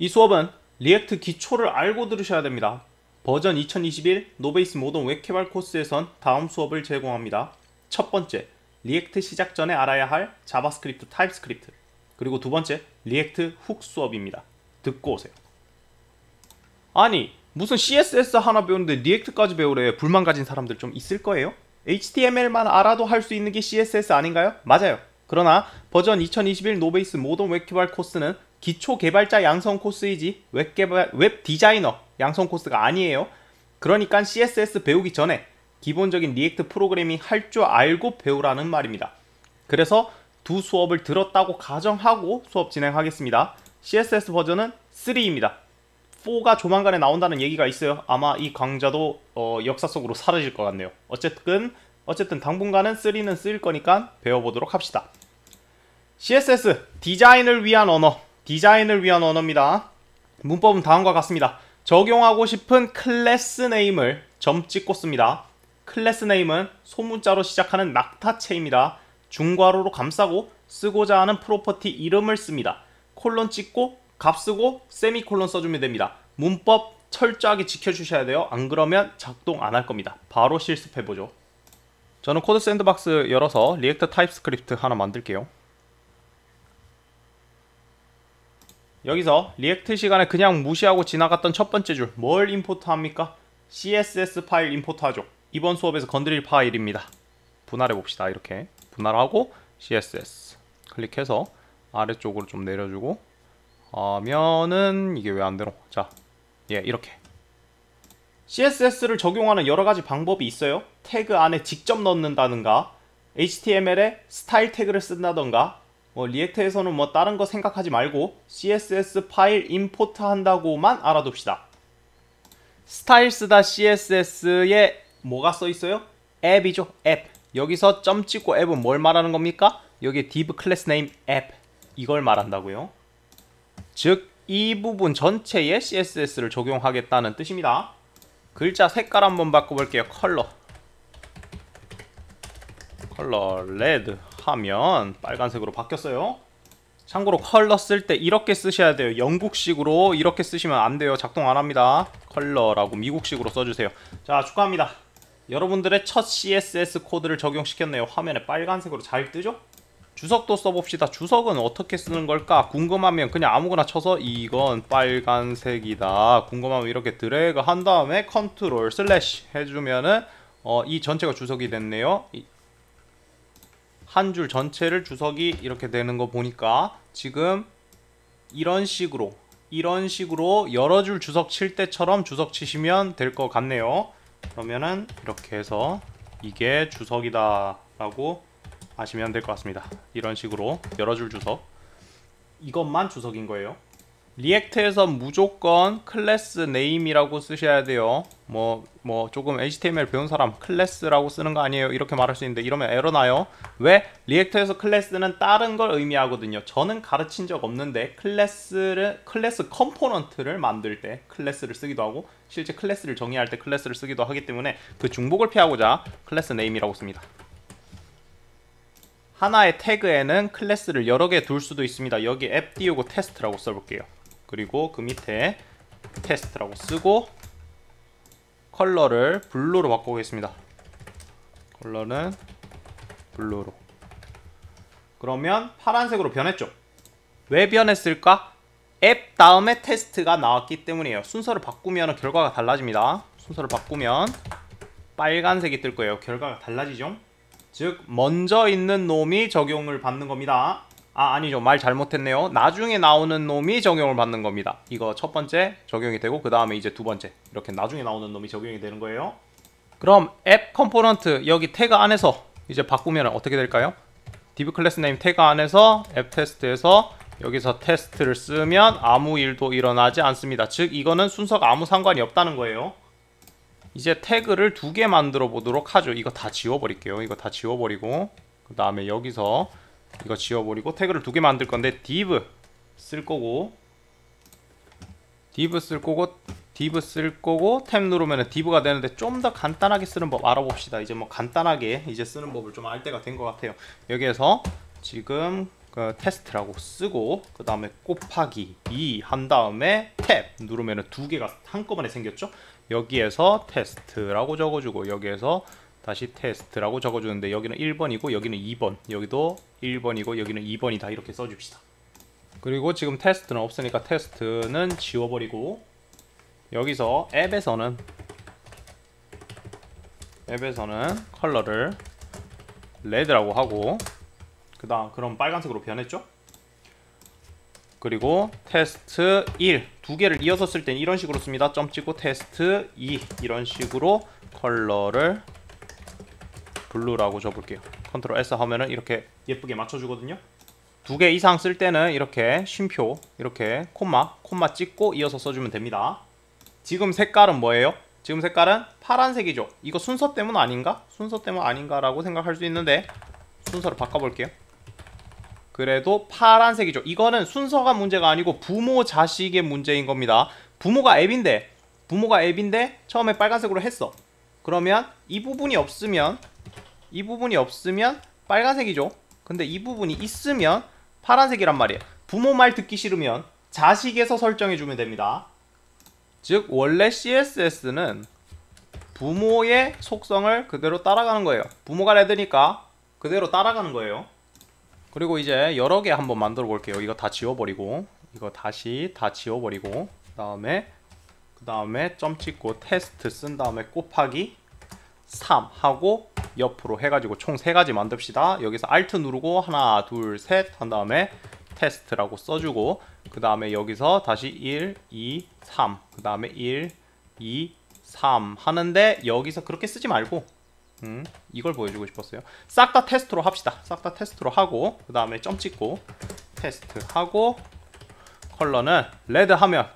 이 수업은 리액트 기초를 알고 들으셔야 됩니다. 버전 2021 노베이스 모던 웹 개발 코스에선 다음 수업을 제공합니다. 첫 번째, 리액트 시작 전에 알아야 할 자바스크립트, 타입스크립트. 그리고 두 번째, 리액트 훅 수업입니다. 듣고 오세요. 아니, 무슨 CSS 하나 배우는데 리액트까지 배우래. 불만 가진 사람들 좀 있을 거예요? HTML만 알아도 할 수 있는 게 CSS 아닌가요? 맞아요. 그러나 버전 2021 노베이스 모던 웹 개발 코스는 기초 개발자 양성 코스이지 웹 디자이너 양성 코스가 아니에요. 그러니까 CSS 배우기 전에 기본적인 리액트 프로그래밍 할 줄 알고 배우라는 말입니다. 그래서 두 수업을 들었다고 가정하고 수업 진행하겠습니다. CSS 버전은 3입니다. 4가 조만간에 나온다는 얘기가 있어요. 아마 이 강좌도 역사 속으로 사라질 것 같네요. 어쨌든 당분간은 3는 쓰일 거니까 배워보도록 합시다. CSS, 디자인을 위한 언어입니다. 문법은 다음과 같습니다. 적용하고 싶은 클래스 네임을 점 찍고 씁니다. 클래스 네임은 소문자로 시작하는 낙타체입니다. 중괄호로 감싸고 쓰고자 하는 프로퍼티 이름을 씁니다. 콜론 찍고 값 쓰고 세미콜론 써주면 됩니다. 문법 철저하게 지켜주셔야 돼요. 안 그러면 작동 안 할 겁니다. 바로 실습해보죠. 저는 코드 샌드박스 열어서 리액트 타입스크립트 하나 만들게요. 여기서 리액트 시간에 그냥 무시하고 지나갔던 첫 번째 줄, 뭘 임포트 합니까? CSS 파일 임포트 하죠. 이번 수업에서 건드릴 파일입니다. 분할해 봅시다. 이렇게 분할하고 CSS 클릭해서 아래쪽으로 좀 내려주고 하면은 이게 왜 안 되노? 자, 이렇게 CSS를 적용하는 여러 가지 방법이 있어요. 태그 안에 직접 넣는다든가, HTML에 스타일 태그를 쓴다던가, 리액트에서는 다른 거 생각하지 말고 CSS 파일 임포트 한다고만 알아둡시다. styles.css에 뭐가 써 있어요? 앱이죠. 앱. 여기서 점 찍고 앱은 뭘 말하는 겁니까? 여기에 div class name app 이걸 말한다고요. 즉 이 부분 전체에 CSS를 적용하겠다는 뜻입니다. 글자 색깔 한번 바꿔볼게요. 컬러 레드 하면 빨간색으로 바뀌었어요. 참고로 컬러 쓸 때 이렇게 쓰셔야 돼요. 영국식으로 이렇게 쓰시면 안 돼요. 작동 안 합니다. 컬러라고 미국식으로 써주세요. 자, 축하합니다. 여러분들의 첫 CSS 코드를 적용시켰네요. 화면에 빨간색으로 잘 뜨죠? 주석도 써봅시다. 주석은 어떻게 쓰는 걸까? 궁금하면 그냥 아무거나 쳐서 이건 빨간색이다. 궁금하면 이렇게 드래그 한 다음에 컨트롤 슬래시 해주면은 이 전체가 주석이 됐네요. 한 줄 전체를 주석이 이렇게 되는 거 보니까 지금 이런 식으로 여러 줄 주석 칠 때처럼 주석 치시면 될 것 같네요. 그러면은 이렇게 해서 이게 주석이다 라고 아시면 될 것 같습니다. 이런 식으로 여러 줄 주석, 이것만 주석인 거예요. 리액트에서 무조건 클래스 네임이라고 쓰셔야 돼요. 조금 HTML 배운 사람 클래스라고 쓰는 거 아니에요? 이렇게 말할 수 있는데 이러면 에러 나요. 왜? 리액트에서 클래스는 다른 걸 의미하거든요. 저는 가르친 적 없는데 클래스 컴포넌트를 만들 때 클래스를 쓰기도 하고 실제 클래스를 정의할 때 클래스를 쓰기도 하기 때문에 그 중복을 피하고자 클래스 네임이라고 씁니다. 하나의 태그에는 클래스를 여러 개 둘 수도 있습니다. 여기 앱 띄우고 테스트라고 써볼게요. 그리고 그 밑에 테스트라고 쓰고 컬러를 블루로 바꿔보겠습니다. 컬러는 블루로. 그러면 파란색으로 변했죠. 왜 변했을까? 앱 다음에 테스트가 나왔기 때문이에요. 순서를 바꾸면 결과가 달라집니다. 순서를 바꾸면 빨간색이 뜰 거예요. 결과가 달라지죠. 즉 먼저 있는 놈이 적용을 받는 겁니다. 아니죠. 말 잘못했네요. 나중에 나오는 놈이 적용을 받는 겁니다. 이거 첫 번째 적용이 되고 그 다음에 이제 두 번째 이렇게 나중에 나오는 놈이 적용이 되는 거예요. 그럼 앱 컴포넌트 여기 태그 안에서 이제 바꾸면 어떻게 될까요? div class name 태그 안에서 앱 테스트에서 여기서 테스트를 쓰면 아무 일도 일어나지 않습니다. 즉 이거는 순서가 아무 상관이 없다는 거예요. 이제 태그를 두 개 만들어 보도록 하죠. 이거 다 지워버릴게요. 이거 다 지워버리고 그 다음에 여기서 이거 지워버리고 태그를 두 개 만들 건데 div 쓸 거고 탭 누르면 div가 되는데 좀 더 간단하게 쓰는 법 알아봅시다. 이제 간단하게 이제 쓰는 법을 좀 알 때가 된 것 같아요. 여기에서 지금 그 테스트라고 쓰고 그 다음에 곱하기 2 한 다음에 탭 누르면은 두 개가 한꺼번에 생겼죠. 여기에서 테스트라고 적어주고 여기에서 다시 테스트라고 적어주는데 여기는 1번이고 여기는 2번, 여기도 1번이고 여기는 2번이다 이렇게 써줍시다. 그리고 지금 테스트는 없으니까 테스트는 지워버리고 여기서 앱에서는 컬러를 레드라고 하고 그럼 빨간색으로 변했죠. 그리고 테스트 1 두 개를 이어서 쓸 땐 이런 식으로 씁니다. 점 찍고 테스트 2 이런 식으로 컬러를 블루라고 줘볼게요. 컨트롤 S 하면은 이렇게 예쁘게 맞춰주거든요. 두 개 이상 쓸 때는 이렇게 쉼표 이렇게 콤마 찍고 이어서 써주면 됩니다. 지금 색깔은 뭐예요? 지금 색깔은 파란색이죠. 이거 순서 때문 아닌가? 순서 때문 아닌가라고 생각할 수 있는데 순서를 바꿔볼게요. 그래도 파란색이죠. 이거는 순서가 문제가 아니고 부모 자식의 문제인 겁니다. 부모가 앱인데 처음에 빨간색으로 했어. 그러면 이 부분이 없으면 빨간색이죠. 근데 이 부분이 있으면 파란색이란 말이에요. 부모 말 듣기 싫으면 자식에서 설정해주면 됩니다. 즉 원래 CSS는 부모의 속성을 그대로 따라가는 거예요. 부모가 레드니까 그대로 따라가는 거예요. 그리고 이제 여러 개 한번 만들어 볼게요. 이거 다 지워버리고 이거 다시 다 지워버리고 그 다음에 점 찍고 테스트 쓴 다음에 곱하기 3 하고 옆으로 해가지고 총 3가지 만듭시다. 여기서 Alt 누르고 하나 둘 셋 한 다음에 테스트라고 써주고 그 다음에 여기서 다시 1, 2, 3 그 다음에 1, 2, 3 하는데 여기서 그렇게 쓰지 말고 이걸 보여주고 싶었어요. 싹 다 테스트로 합시다. 싹 다 테스트로 하고 그 다음에 점 찍고 테스트 하고 컬러는 레드 하면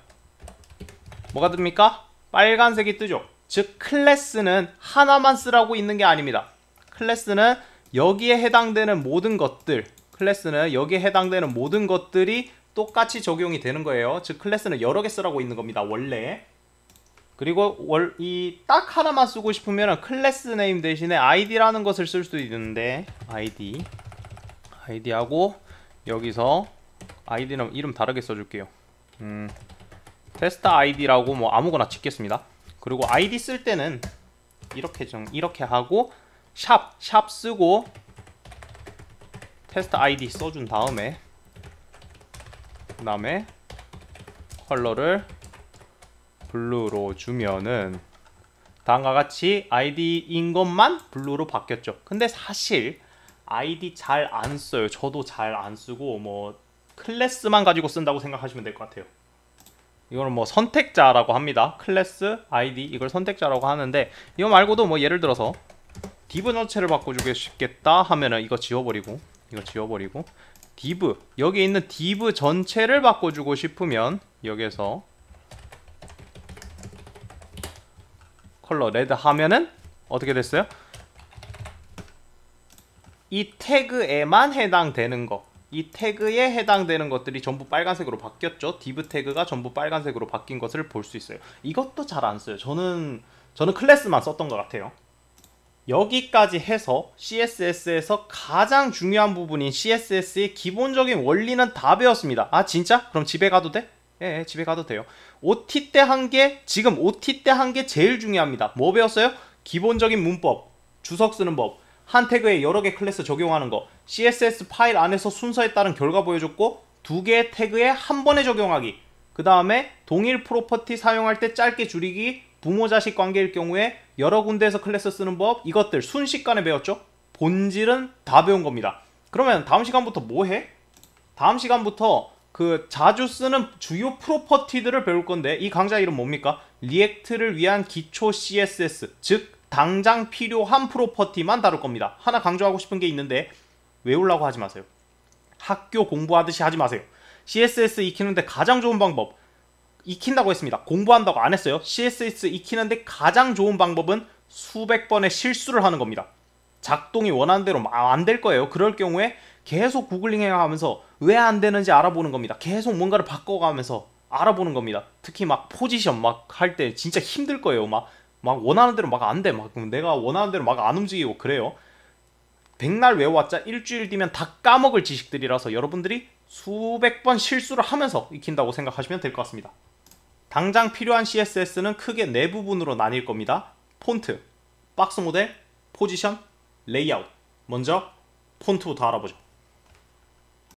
뭐가 뜹니까? 빨간색이 뜨죠. 즉 클래스는 하나만 쓰라고 있는 게 아닙니다. 클래스는 여기에 해당되는 모든 것들이 똑같이 적용이 되는 거예요. 즉 클래스는 여러 개 쓰라고 있는 겁니다. 원래. 그리고 이 딱 하나만 쓰고 싶으면 클래스 네임 대신에 id라는 것을 쓸 수도 있는데 id하고 여기서 id는 이름 다르게 써줄게요. 테스트 id라고 뭐 아무거나 짓겠습니다. 그리고 id 쓸 때는 이렇게 하고 샵 쓰고 테스트 id 써준 다음에 그 다음에 컬러를 블루로 주면은 다음과 같이 id인 것만 블루로 바뀌었죠. 근데 사실 id 잘 안 써요. 저도 잘 안 쓰고 뭐 클래스만 가지고 쓴다고 생각하시면 될 것 같아요. 이거는 뭐 선택자라고 합니다. 클래스 id 이걸 선택자라고 하는데 이거 말고도 뭐 예를 들어서 div 전체를 바꿔주고 싶겠다 하면은 이거 지워버리고 div 여기 있는 div 전체를 바꿔주고 싶으면 여기에서 컬러 레드 하면은 어떻게 됐어요? 이 태그에만 해당되는 거, 이 태그에 해당되는 것들이 전부 빨간색으로 바뀌었죠. div 태그가 전부 빨간색으로 바뀐 것을 볼 수 있어요. 이것도 잘 안 써요. 저는 클래스만 썼던 것 같아요. 여기까지 해서 CSS에서 가장 중요한 부분인 CSS의 기본적인 원리는 다 배웠습니다. 아 진짜? 그럼 집에 가도 돼? 예, 집에 가도 돼요. OT 때 한 게 지금 OT 때 한 게 제일 중요합니다. 뭐 배웠어요? 기본적인 문법, 주석 쓰는 법, 한 태그에 여러 개 클래스 적용하는 거, CSS 파일 안에서 순서에 따른 결과 보여줬고 두 개의 태그에 한 번에 적용하기, 그 다음에 동일 프로퍼티 사용할 때 짧게 줄이기, 부모 자식 관계일 경우에 여러 군데에서 클래스 쓰는 법, 이것들 순식간에 배웠죠? 본질은 다 배운 겁니다. 그러면 다음 시간부터 뭐 해? 다음 시간부터 그 자주 쓰는 주요 프로퍼티들을 배울 건데 이 강좌 이름 뭡니까? 리액트를 위한 기초 CSS, 즉 당장 필요한 프로퍼티만 다룰 겁니다. 하나 강조하고 싶은 게 있는데 외우려고 하지 마세요. 학교 공부하듯이 하지 마세요. CSS 익히는데 가장 좋은 방법, 익힌다고 했습니다. 공부한다고 안 했어요. CSS 익히는데 가장 좋은 방법은 수백 번의 실수를 하는 겁니다. 작동이 원하는 대로 안 될 거예요. 그럴 경우에 계속 구글링 해가면서 왜 안 되는지 알아보는 겁니다. 계속 뭔가를 바꿔가면서 알아보는 겁니다. 특히 막 포지션 막 할 때 진짜 힘들 거예요. 막 원하는 대로 막 안 돼. 막 내가 원하는 대로 막 안 움직이고 그래요. 백날 외워왔자 일주일 뒤면 다 까먹을 지식들이라서 여러분들이 수백 번 실수를 하면서 익힌다고 생각하시면 될 것 같습니다. 당장 필요한 CSS는 크게 네 부분으로 나뉠 겁니다. 폰트, 박스 모델, 포지션, 레이아웃. 먼저 폰트부터 알아보죠.